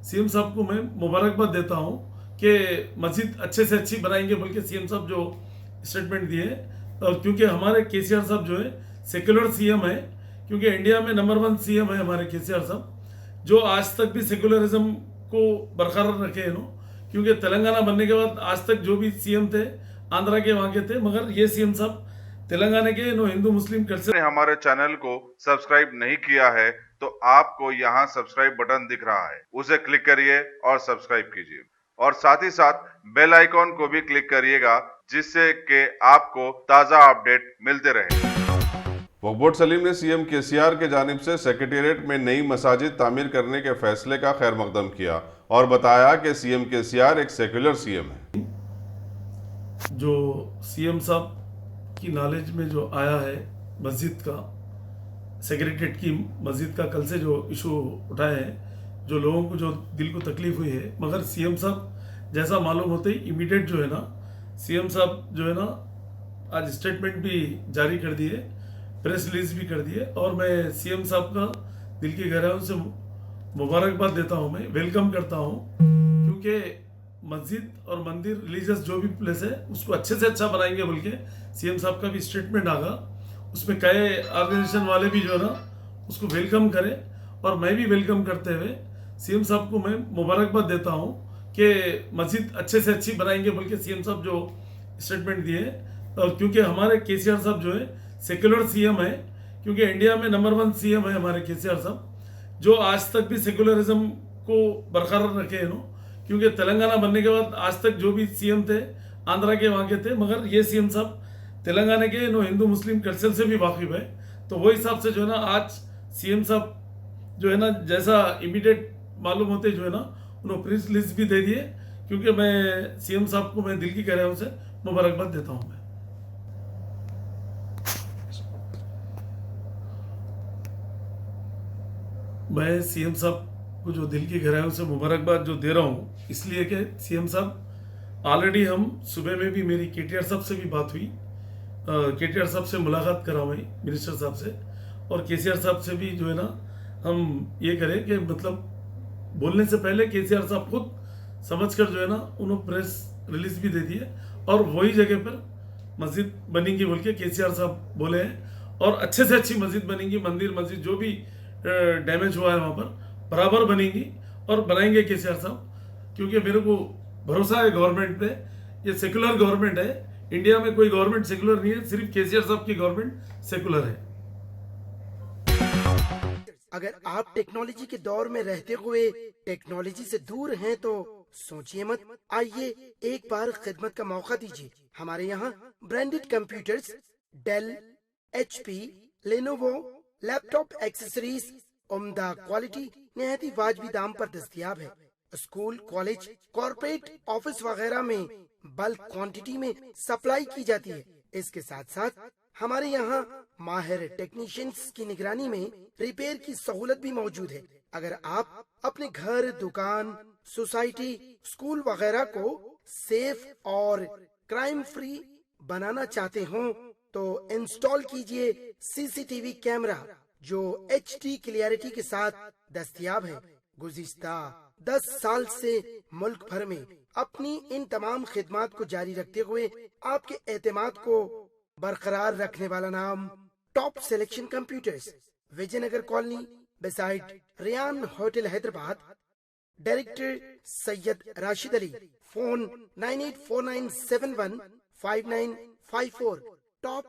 CM साहब को मैं मुबारकबाद देता हूँ कि मस्जिद अच्छे से अच्छी बनाएंगे, बल्कि सीएम साहब जो स्टेटमेंट दिए, और क्योंकि हमारे केसीआर साहब जो है सेक्युलर सीएम है, क्योंकि इंडिया में नंबर 1 सीएम है हमारे केसीआर साहब, जो आज तक भी सेक्युलरिज्म को बरकरार रखे हैं नो। क्योंकि तेलंगाना बनने के बाद आज तक जो भी सीएम थे आंध्रा के वहाँ के थे, मगर ये सीएम साहब तेलंगाना के नो हिंदू मुस्लिम कल्चर। ने हमारे चैनल को सब्सक्राइब नहीं किया है तो आपको यहाँ सब्सक्राइब बटन दिख रहा है, उसे क्लिक करिए और सब्सक्राइब कीजिए और साथ ही साथ बेल आइकॉन को भी क्लिक करिएगा, जिससे कि आपको ताजा अपडेट मिलते रहे। वक्फ बोर्ड सलीम ने सीएम केसीआर के जानिब से सेक्रेटेरिएट में नई मसाजिद तामीर करने के फैसले का खैर मकदम किया और बताया कि सीएम केसीआर एक सेक्युलर सीएम है। जो सीएम साहब की नॉलेज में जो आया है मस्जिद का, सेक्रेटेरिएट की मस्जिद का कल से जो इशू उठाए हैं, जो लोगों को जो दिल को तकलीफ हुई है, मगर सीएम साहब जैसा मालूम होते ही इमीडिएट जो है ना, सीएम साहब जो है ना आज स्टेटमेंट भी जारी कर दिए, प्रेस रिलीज भी कर दिए, और मैं सीएम साहब का दिल की गहराइयों से मुबारकबाद देता हूँ, मैं वेलकम करता हूँ। क्योंकि मस्जिद और मंदिर रिलीजियस जो भी प्लेस है उसको अच्छे से अच्छा बनाएंगे बोल के सीएम साहब का भी स्टेटमेंट आगा, उसमें कई ऑर्गेनाइजेशन वाले भी जो है ना उसको वेलकम करें, और मैं भी वेलकम करते हुए सीएम साहब को मैं मुबारकबाद देता हूँ कि मस्जिद अच्छे से अच्छी बनाएंगे बोल के सीएम साहब जो स्टेटमेंट दिए। और क्योंकि हमारे केसीआर साहब जो है सेक्युलर सीएम है, क्योंकि इंडिया में नंबर 1 सीएम है हमारे केसीआर साहब, जो आज तक भी सेक्युलरिज्म को बरकरार रखे हैं नो। क्योंकि तेलंगाना बनने के बाद आज तक जो भी सीएम थे आंध्रा के वहाँ के थे, मगर ये सीएम साहब तेलंगाना के नो हिंदू मुस्लिम कल्चर से भी वाकिफ है। तो वो हिसाब से जो है ना आज सीएम साहब जो है ना जैसा इमीडिएट मालूम होते जो है ना उन्होंने प्रेस रिलीज भी दे दिए। क्योंकि मैं सीएम साहब को मैं दिल की गहराइयों से मुबारकबाद देता हूँ। मैं सीएम साहब को जो दिल की गहराइयों से मुबारकबाद जो दे रहा हूँ, इसलिए कि सीएम साहब ऑलरेडी हम सुबह में भी मेरी केटीआर साहब से भी बात हुई, केटीआर साहब से मुलाकात करा हुई मिनिस्टर साहब से, और केसीआर साहब से भी जो है ना हम ये करें कि मतलब बोलने से पहले केसीआर साहब खुद समझकर जो है ना उन्होंने प्रेस रिलीज भी दे दी है, और वही जगह पर मस्जिद बनेंगी बोल के केसीआर साहब बोले हैं, और अच्छे से अच्छी मस्जिद बनेंगी, मंदिर मस्जिद जो भी डैमेज हुआ है वहाँ पर बराबर बनेंगी और बनाएंगे केसीआर साहब। क्योंकि मेरे को भरोसा है गवर्नमेंट पे, ये सेकुलर गवर्नमेंट है, इंडिया में कोई गवर्नमेंट सेकुलर नहीं है, सिर्फ केसीआर साहब की गवर्नमेंट सेकुलर है। अगर आप टेक्नोलॉजी के दौर में रहते हुए टेक्नोलॉजी से दूर हैं तो सोचिए मत, आइए एक बार खिदमत का मौका दीजिए। हमारे यहाँ branded computers, Dell, HP, Lenovo, laptop accessories उम्दा क्वालिटी निहायत ही वाजबी दाम पर दस्तयाब है। स्कूल, कॉलेज, कॉर्पोरेट, ऑफिस वगैरह में बल्क क्वांटिटी में सप्लाई की जाती है। इसके साथ साथ हमारे यहाँ माहिर टेक्नीशियंस की निगरानी में रिपेयर की सहूलत भी मौजूद है। अगर आप अपने घर, दुकान, सोसाइटी, स्कूल वगैरह को सेफ और क्राइम फ्री बनाना चाहते हो तो इंस्टॉल कीजिए सीसीटीवी कैमरा जो HD क्लियरिटी के साथ दस्तयाब है। गुज़िश्ता 10 साल से मुल्क भर में अपनी इन तमाम खिदमात को जारी रखते हुए आपके एतमाद को बरकरार रखने वाला नाम top selection computers, Vijayanagar colony beside Riyan hotel Hyderabad. Director Syed Rashid Ali. Phone 9849715954। Top